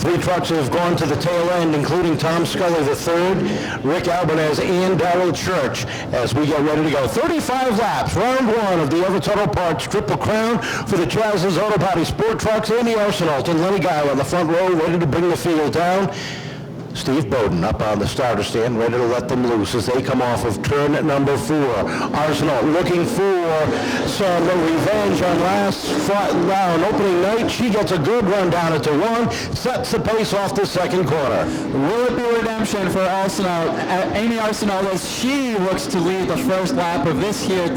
Three trucks have gone to the tail end, including Tom Scully III, Rick Albanez, and Darrell Church, as we get ready to go. 35 laps, round one of the Everett Auto Parts Triple Crown for the Chaz's Auto Body Sport Trucks. Amy Arsenault and Lenny Guy on the front row, ready to bring the field down. Steve Bowden up on the starter stand, ready to let them loose as they come off of turn number 4. Arsenault looking for some revenge on last round opening night. She gets a good run down into 1, sets the pace off the second corner. Will it be redemption for Arsenault? Amy Arsenault, as she looks to lead the first lap of this here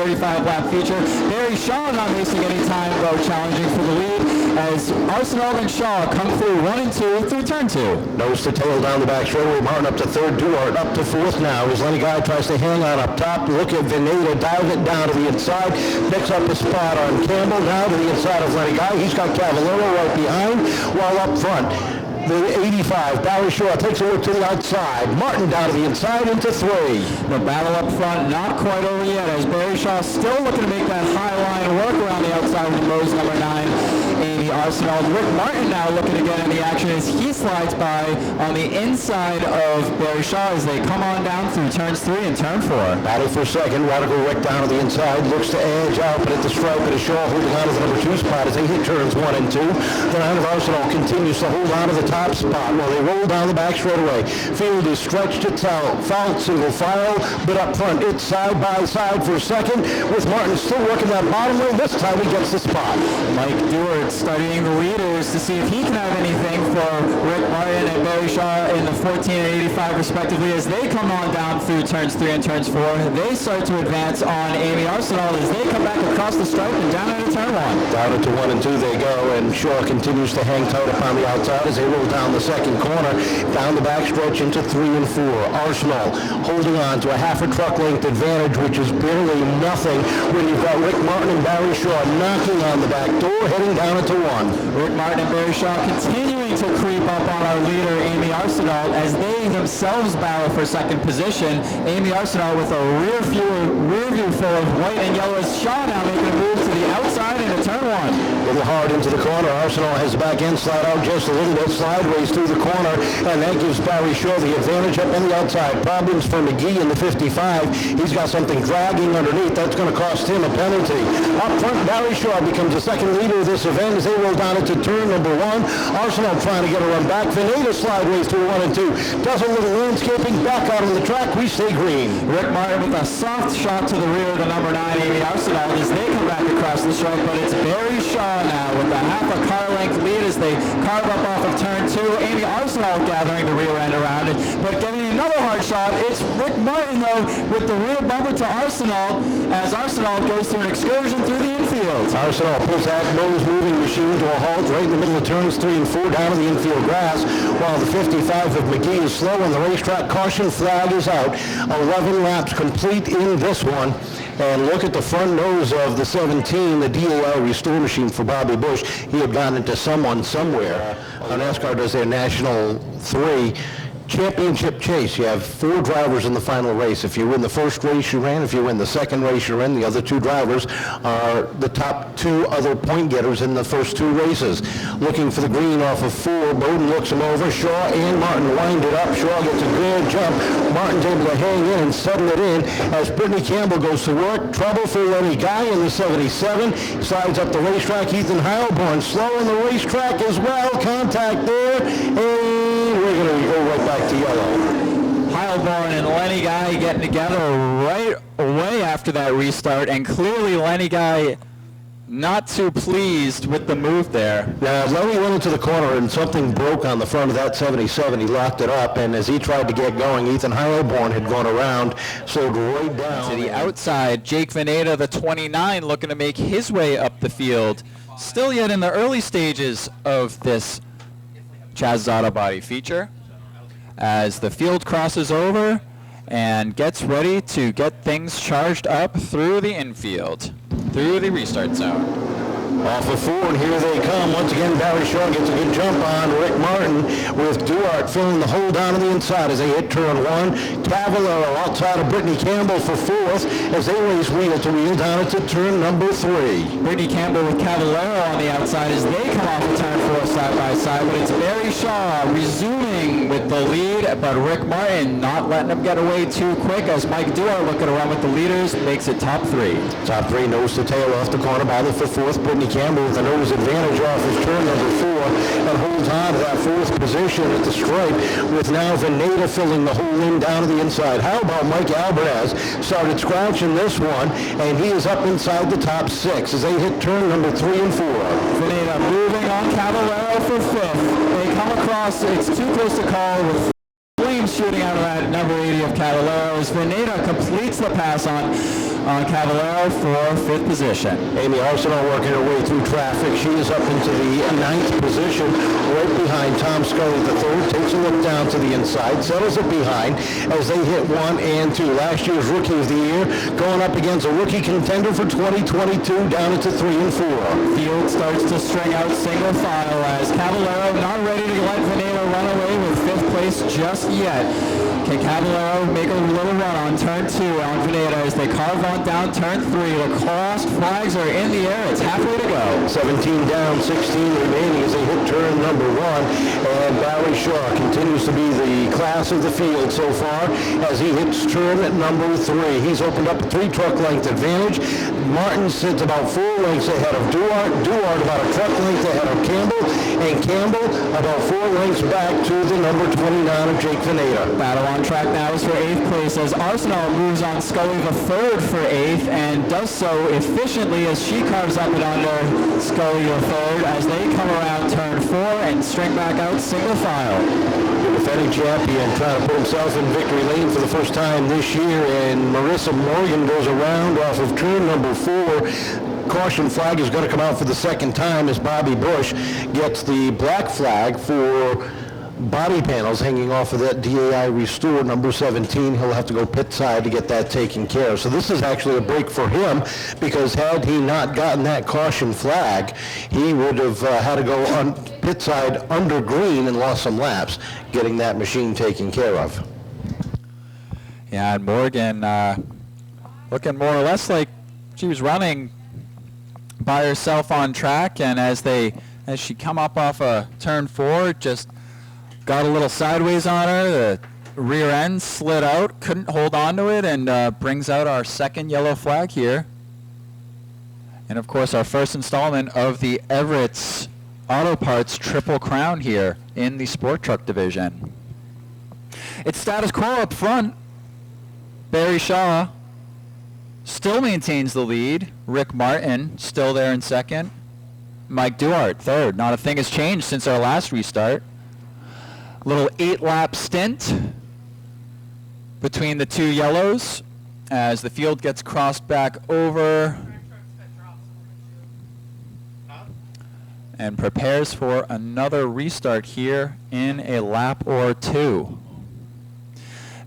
35-lap feature. Barry Shaw not wasting any time, though, challenging for the lead as Arsenault and Shaw come through 1 and 2 through turn 2. Nose to tail down the back straightaway. Martin up to third, Duart up to fourth now as Lenny Guy tries to hang on up top. Look at Veneta, dive it down to the inside, picks up a spot on Campbell, now to the inside of Lenny Guy. He's got Cavallero right behind, while up front the 85, Barry Shaw takes a look to the outside. Martin down to the inside into 3. The battle up front not quite over yet as Barry Shaw still looking to make that high line work around the outside with Rose number 9. Amy Arsenault. Rick Martin now looking to get in the action as he slides by on the inside of Barry Shaw as they come on down through turns 3 and turn 4. Battle for second. Radical Rick down to the inside. Looks to edge out, but at the stripe it is Shaw holding on to the number 2 spot as they hit turns 1 and 2. The line of Arsenault continues to hold on to the top spot while they roll down the back straightaway. Field is stretched itself. Foul single file, but up front it's side by side for second with Martin still working that bottom lane. This time he gets the spot. Mike Dewar studying the leaders to see if he can have anything for Rick Martin and Barry Shaw in the 14 and 85 respectively as they come on down through turns 3 and turns 4. They start to advance on Amy Arsenault as they come back across the stripe and down into turn 1. Down into 1 and 2 they go, and Shaw continues to hang tight upon the outside as they roll down the second corner, down the back stretch into 3 and 4. Arsenault holding on to a half a truck length advantage, which is barely nothing when you've got Rick Martin and Barry Shaw knocking on the back door, heading down into 1. Rick Martin and Barry Shaw continuing to creep up on our leader, Amy Arsenault, as they themselves battle for second position. Amy Arsenault with a rear view full of white and yellow as Shaw now making a move to the outside into turn 1. A little hard into the corner. Arsenault has the back end slide out just a little bit, sideways through the corner, and that gives Barry Shaw the advantage up on the outside. Problems for McGee in the 55. He's got something dragging underneath. That's going to cost him a penalty. Up front, Barry Shaw becomes the second leader of this event as they roll down into turn number 1. Arsenault trying to get a run back. Veneta sideways through 1 and 2. Does a little landscaping back out on the track. We stay green. Rick Martin with a soft shot to the rear of the number 9, Amy Arsenault, as they come back across the stripe, but it's Barry Shaw now with a half a car length lead as they carve up off of turn 2. Amy Arsenault gathering the rear end around it, but getting another hard shot. It's Rick Martin, though, with the rear bumper to Arsenault as Arsenault goes through an excursion through the infield. Arsenault pulls that nose-moving machine to a halt right in the middle of turns 3 and 4 down to the infield grass, while the 55 of McGee is slow on the racetrack. Caution flag is out. 11 laps complete in this one. And look at the front nose of the 17, the DOL restore machine for Bobby Bush. He had gotten into someone somewhere. NASCAR does their National 3 championship chase. You have 4 drivers in the final race. If you win the first race you ran, if you win the second race you ran, the other 2 drivers are the top 2 other point getters in the first 2 races. Looking for the green off of 4. Bowden looks him over. Shaw and Martin wind it up. Shaw gets a good jump. Martin's able to hang in and settle it in as Brittany Campbell goes to work. Trouble for Lenny Guy in the 77. Slides up the racetrack. Ethan Heilborn slow on the racetrack as well. Contact there. And we're going to go right back to yellow. Heilborn and Lenny Guy getting together right away after that restart, and clearly Lenny Guy not too pleased with the move there. Now, Lenny went into the corner and something broke on the front of that 77. He locked it up, and as he tried to get going, Ethan Heilborn had gone around, slowed right down. To the outside, Jake Veneta, the 29, looking to make his way up the field. Still yet in the early stages of this Chaz's Auto Body feature, as the field crosses over and gets ready to get things charged up through the infield, through the restart zone. Off of 4, and here they come. Once again, Barry Shaw gets a good jump on Rick Martin with Duart filling the hole down on the inside as they hit turn 1. Cavallero outside of Brittany Campbell for 4th as they race wheel to wheel down into turn number 3. Brittany Campbell with Cavallero on the outside as they come off of turn 4. go side by side, but it's Barry Shaw resuming with the lead, but Rick Martin not letting him get away too quick as Mike Duar looking around with the leaders, makes it top three. Top three, nose to tail off the corner, battle for fourth. Brittany Campbell with the nose advantage off his turn number 4 and holds on to that fourth position at the stripe with now Veneta filling the hole in down to the inside. How about Mike Alvarez? Started scratching this one, and he is up inside the top 6 as they hit turn number 3 and 4. Veneta moving on Cavallero for 5th. They come across, it's too close to call with flames shooting out of that number 80 of Cavallero as Veneta completes the pass on Cavallero for 5th position. Amy Arsenault working her way through traffic. She is up into the 9th position, right behind Tom Scully the third. Takes a look down to the inside, settles it behind as they hit 1 and 2. Last year's Rookie of the Year going up against a rookie contender for 2022 down into 3 and 4. Field starts to string out single file as Cavallero not ready to let Veneta run away with 5th place just yet. Can Cavallero make a little run on turn 2 on Veneta as they carve on down turn 3. The crossed flags are in the air. It's halfway to go. 17 down, 16 remaining as they hit turn number 1. And Barry Shaw continues to be the class of the field so far as he hits turn number 3. He's opened up a 3-truck length advantage. Martin sits about 4 lengths ahead of Duart. Duart about a truck length ahead of Campbell. And Campbell about 4 lengths back to the number 29 of Jake Veneta. Battle on track now is for 8th place as Arsenault moves on Scully the third for 8th and does so efficiently as she carves up and under Scully the third as they come around turn 4 and string back out single file. The defending champion trying to put himself in victory lane for the first time this year, and Marissa Morgan goes around off of turn number 4. Caution flag is going to come out for the second time as Bobby Bush gets the black flag for body panels hanging off of that DAI Restore number 17. He'll have to go pit side to get that taken care of. So this is actually a break for him because had he not gotten that caution flag, he would have had to go on pit side under green and lost some laps getting that machine taken care of. Yeah, and Morgan looking more or less like she was running by herself on track, and as she come up off a turn 4, just got a little sideways on her. The rear end slid out, couldn't hold on to it, and brings out our second yellow flag here. And of course, our first installment of the Everett's Auto Parts Triple Crown here in the Sport Truck division. It's status quo up front. Barry Shaw still maintains the lead. Rick Martin still there in second. Mike Duart third. Not a thing has changed since our last restart. Little 8-lap stint between the two yellows as the field gets crossed back over and prepares for another restart here in a lap or 2.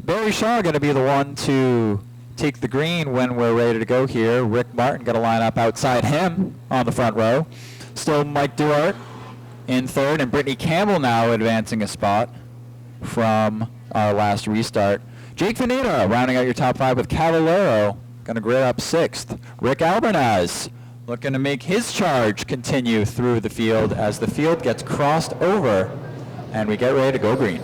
Barry Shaw going to be the one to take the green when we're ready to go here. Rick Martin going to line up outside him on the front row. Still Mike Duart in third, and Brittany Campbell now advancing a spot from our last restart. Jake Veneta rounding out your top 5 with Cavallero, going to grid up 6th. Rick Albanaz looking to make his charge continue through the field as the field gets crossed over and we get ready to go green.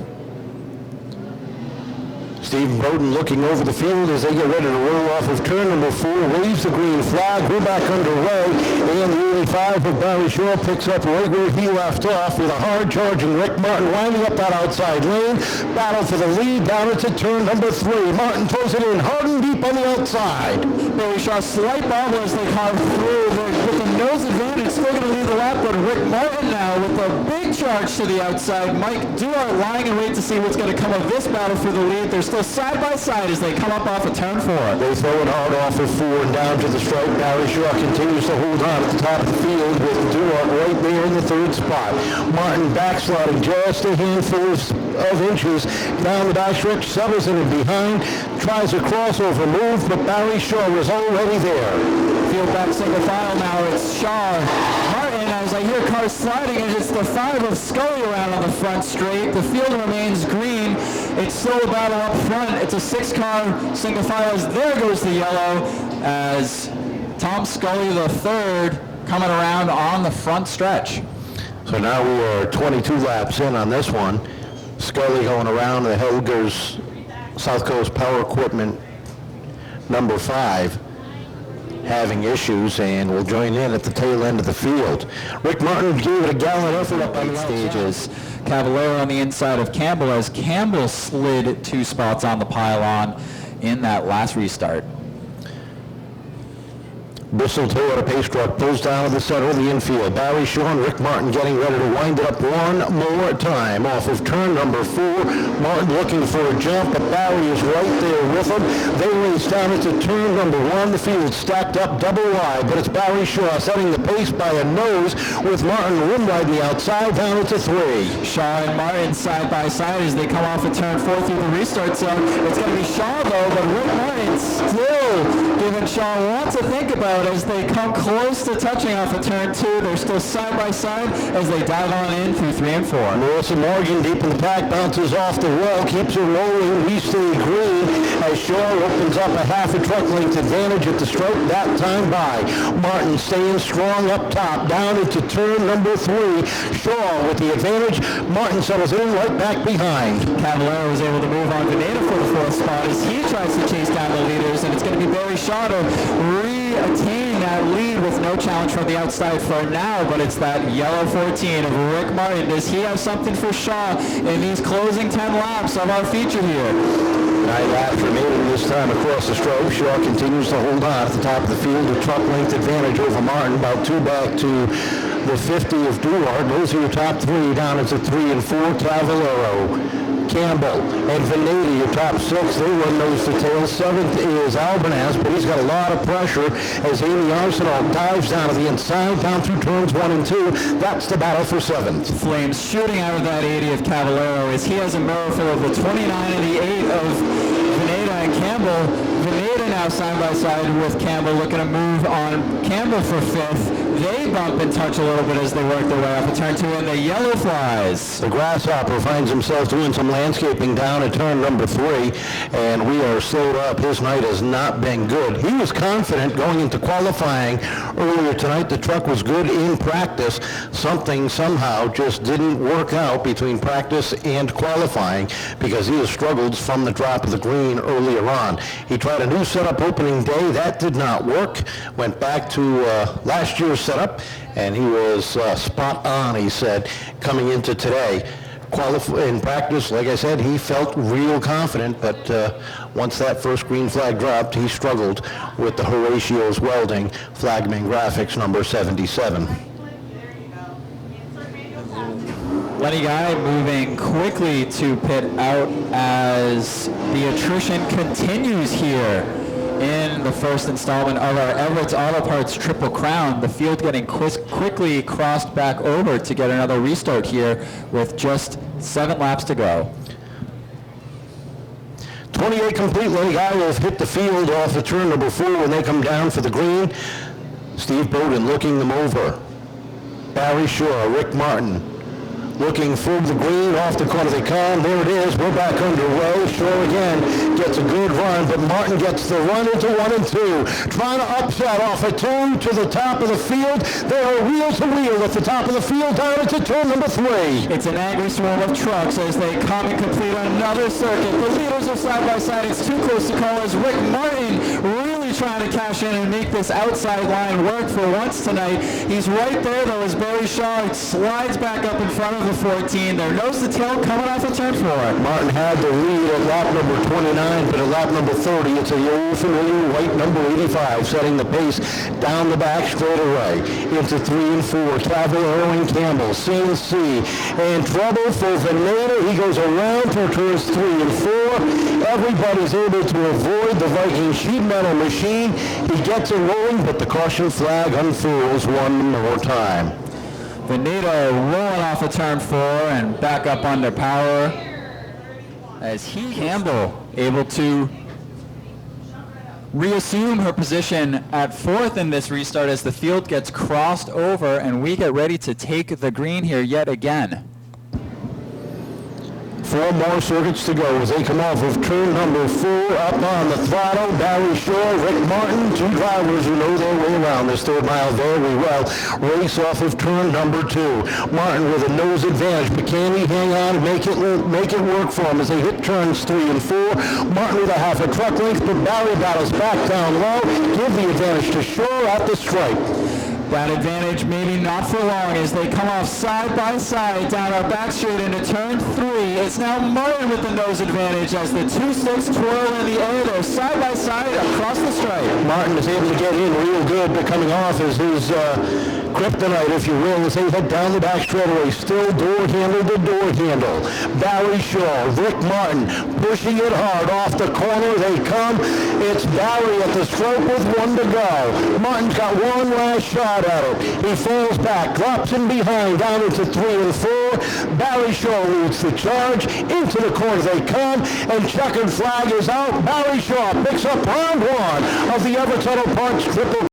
Stephen Bowden looking over the field as they get ready to roll off of turn number 4, waves the green flag. We're back underway, and the 85 of Barry Shaw picks up right where he left off with a hard charging Rick Martin winding up that outside lane. Battle for the lead down into turn number 3. Martin throws it in hard and deep on the outside. Barry Shaw slight bobble as they carve through with the nose advantage, still going to lead the lap, but Rick Martin now with a big charge to the outside. Mike Duart lying in wait to see what's going to come of this battle for the lead. They're still side by side as they come up off of turn 4. They throw it hard off of 4 and down to the stripe. Barry Shaw continues to hold on at the top of the field with Duart right there in the 3rd spot. Martin backsliding just a handful of inches down the backstretch, settles in and behind, tries a crossover move, but Barry Shaw is already there. Field back single file now. It's Shaw, Martin, as I hear cars sliding, and it's the 5 of Scully around on the front straight. The field remains green. It's still a battle up front. It's a 6-car single file as there goes the yellow as Tom Scully the third coming around on the front stretch. So now we are 22 laps in on this one. Scully going around the Helgers South Coast Power Equipment number 5 having issues, and will join in at the tail end of the field. Rick Martin gave it a gallant effort up on the stages. Cavallero on the inside of Campbell as Campbell slid 2 spots on the pylon in that last restart. Bristol Toyota pace truck pulls down to the center of the infield. Barry Shaw and Rick Martin getting ready to wind it up one more time off of turn number 4. Martin looking for a jump, but Barry is right there with him. They race down into turn number 1. The field stacked up double wide, but it's Barry Shaw setting the pace by a nose with Martin rim right the outside down into 3. Shaw and Martin side by side as they come off of turn 4 through the restart zone. It's going to be Shaw though, but Rick Martin still giving Shaw lots to think about as they come close to touching off of turn 2. They're still side by side as they dive on in through 3 and 4. Melissa Morgan deep in the pack, bounces off the wall, keeps it rolling. We stay green as Shaw opens up a half a truck length advantage at the stroke, that time by. Martin staying strong up top, down into turn number 3. Shaw with the advantage. Martin settles in right back behind. Cavallero was able to move on Veneta for the 4th spot as he tries to chase down the leaders, and it's going to be Barry Shaw to re-attain that lead with no challenge from the outside for now, but it's that yellow 14 of Rick Martin. Does he have something for Shaw in these closing 10 laps of our feature here? 9 laps remaining this time across the stroke. Shaw continues to hold on at the top of the field. A truck length advantage over Martin, about 2 back to the 50 of Duard. Those are your top 3 down into 3 and 4. Cavallero, Campbell, and Veneta, your top 6. They run nose to tail. 7th is Albanaz, but he's got a lot of pressure as Amy Arsenal dives down to the inside, down through turns 1 and 2. That's the battle for 7th. Flames shooting out of that 80 of Cavallero as he has a mirror full of the 29 and the 8 of Veneta and Campbell. Veneta now side by side with Campbell, looking to move on Campbell for 5th. They bump and touch a little bit as they work their way off of turn 2, and the yellow flies. The Grasshopper finds himself doing some landscaping down at turn number 3, and we are slowed up. His night has not been good. He was confident going into qualifying earlier tonight. The truck was good in practice. Something somehow just didn't work out between practice and qualifying because he has struggled from the drop of the green earlier on. He tried a new setup opening day. That did not work. Went back to last year's setup, and he was spot on, he said, coming into today. In practice, like I said, he felt real confident, but once that first green flag dropped, he struggled with the Horatio's Welding Flagman Graphics number 77. Lenny Guy moving quickly to pit out as the attrition continues here in the first installment of our Everett's Auto Parts Triple Crown. The field getting quickly crossed back over to get another restart here with just 7 laps to go. 28 complete. Lenny Guy will hit the field off of turn number 4 when they come down for the green. Steve Bowden looking them over. Barry Shaw, Rick Martin looking for the green, off the corner they come. There it is. We're back underway. Shaw again gets a good run, but Martin gets the run into 1 and 2. Trying to upset off a 2 to the top of the field. They are wheel to wheel at the top of the field down into turn number 3. It's an angry swarm of trucks as they come and complete another circuit. The leaders are side by side. It's too close to call as Rick Martin really trying to cash in and make this outside line work for once tonight. He's right there though as Barry Shaw slides back up in front of the 14. They're nose to tail coming off of turn 4. Martin had the lead at lap number 29, but at lap number 30, it's a old familiar white number 85 setting the pace down the back straight away into 3 and 4. Cavallero and Campbell, CNC, and trouble for Veneta. He goes around for turns 3 and 4. Everybody's able to avoid the Viking sheet metal machine. He gets it rolling, but the caution flag unfurls one more time. Veneta rolling off of turn 4 and back up under power as Campbell able to reassume her position at 4th in this restart as the field gets crossed over and we get ready to take the green here yet again. 4 more circuits to go as they come off of turn number 4. Up on the throttle, Barry Shaw, Rick Martin, 2 drivers who know their way around this third mile very well. Race off of turn number 2. Martin with a nose advantage, but can he hang on and make it work for him as they hit turns 3 and 4? Martin with a half a truck length, but Barry battles back down low, give the advantage to Shaw at the stripe. That advantage maybe not for long as they come off side by side down our back straight into turn 3. It's now Martin with the nose advantage as the 2 sticks twirl in the air. They're side by side across the stripe. Martin is able to get in real good, but coming off is his kryptonite, if you will, as they head down the back straightaway. Still door handle to door handle. Barry Shaw, Rick Martin pushing it hard off the corner. They come. It's Barry at the stripe with 1 to go. Martin's got one last shot at it. He falls back, drops in behind, down into 3 and 4. Barry Shaw leads the charge. Into the corner they come, and checkered flag is out. Barry Shaw picks up round 1 of the Everett Auto Parts Triple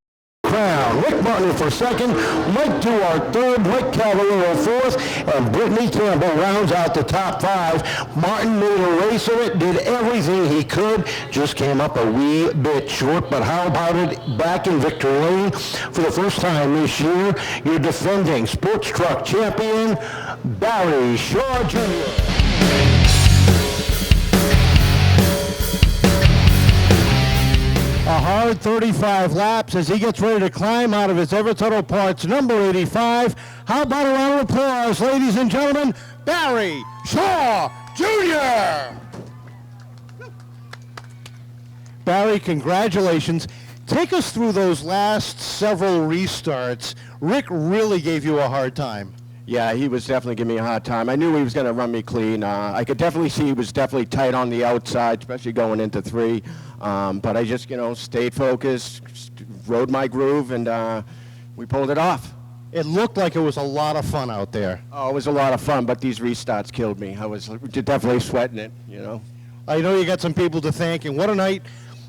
Crown. Rick Martin for second, Mike Duarte third, Mike Cavallero fourth, and Brittany Campbell rounds out the top 5. Martin made a race of it, did everything he could, just came up a wee bit short, but how about it back in victory lane for the first time this year? Your defending sports truck champion, Barry Shaw Jr. A hard 35 laps as he gets ready to climb out of his Everett Auto Parts number 85. How about a round of applause, ladies and gentlemen, Barry Shaw Jr. Barry, congratulations. Take us through those last several restarts. Rick really gave you a hard time. Yeah, he was definitely giving me a hard time. I knew he was going to run me clean. I could definitely see he was definitely tight on the outside, especially going into 3. But I just, stayed focused, rode my groove, and we pulled it off. It looked like it was a lot of fun out there. Oh, it was a lot of fun, but these restarts killed me. I was definitely sweating it, I know you got some people to thank, and what a night.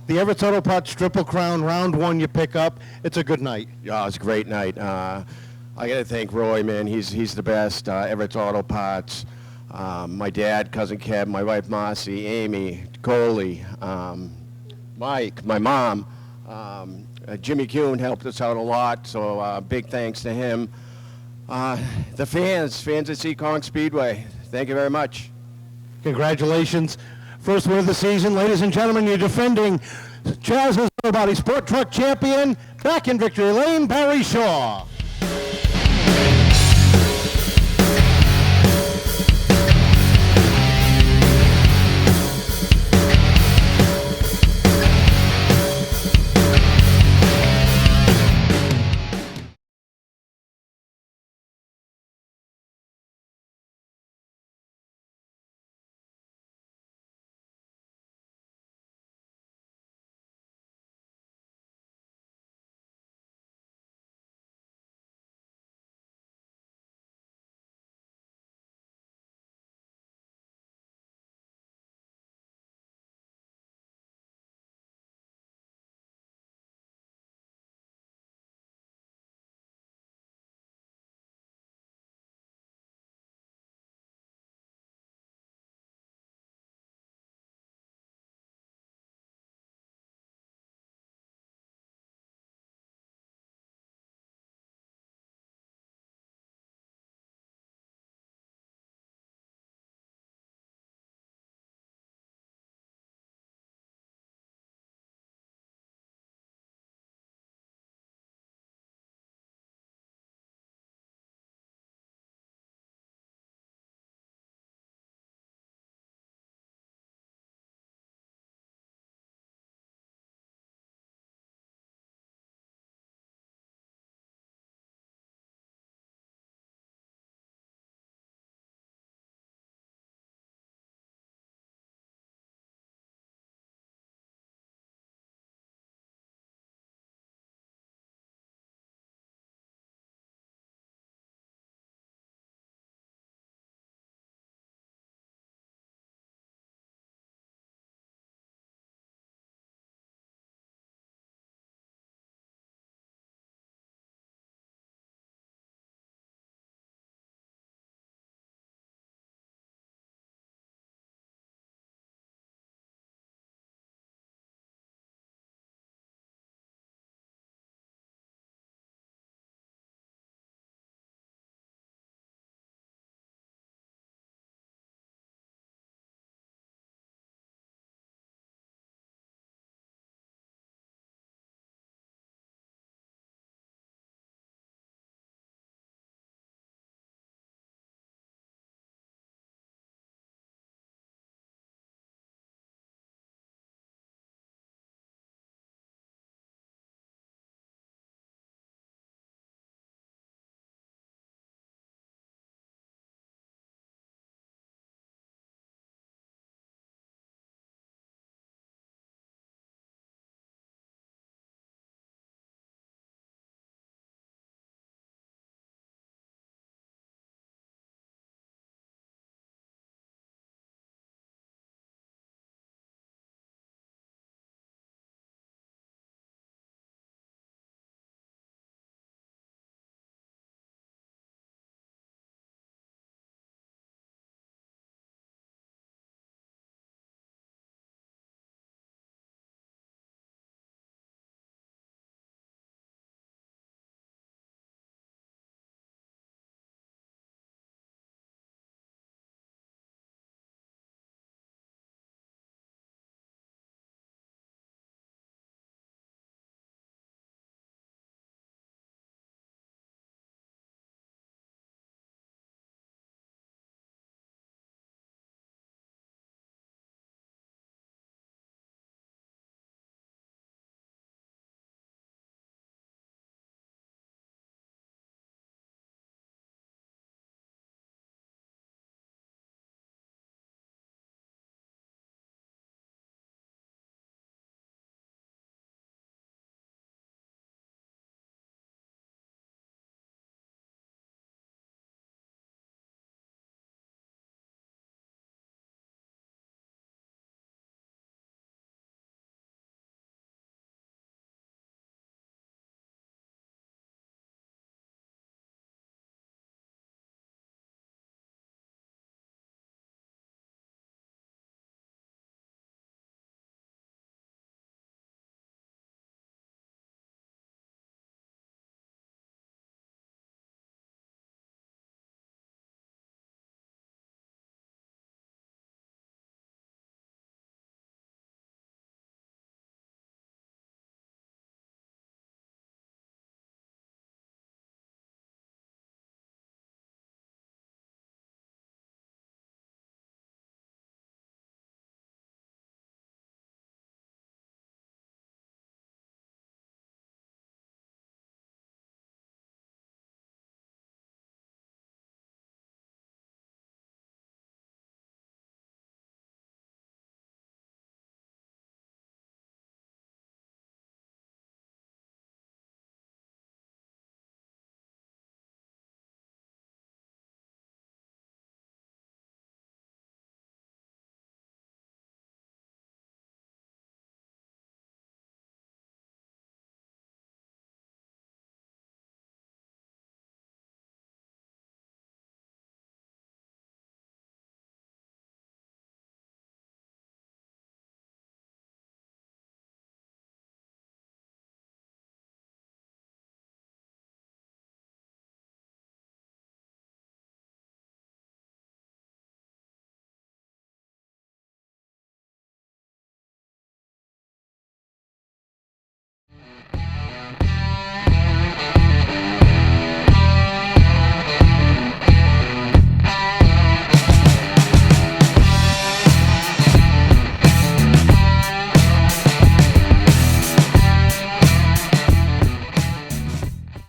The Everett Auto Parts Triple Crown, round 1 you pick up. It's a good night. Yeah, it was a great night. I got to thank Roy, man. He's the best. Everett Auto Parts. My dad, cousin Kev, my wife Marcy, Amy, Coley, Mike, my mom, Jimmy Kuhn helped us out a lot. So big thanks to him. The fans at Seekonk Speedway. Thank you very much. Congratulations. First win of the season, ladies and gentlemen. You're defending Chaz's Auto Body Sport Truck Champion. Back in victory lane, Barry Shaw.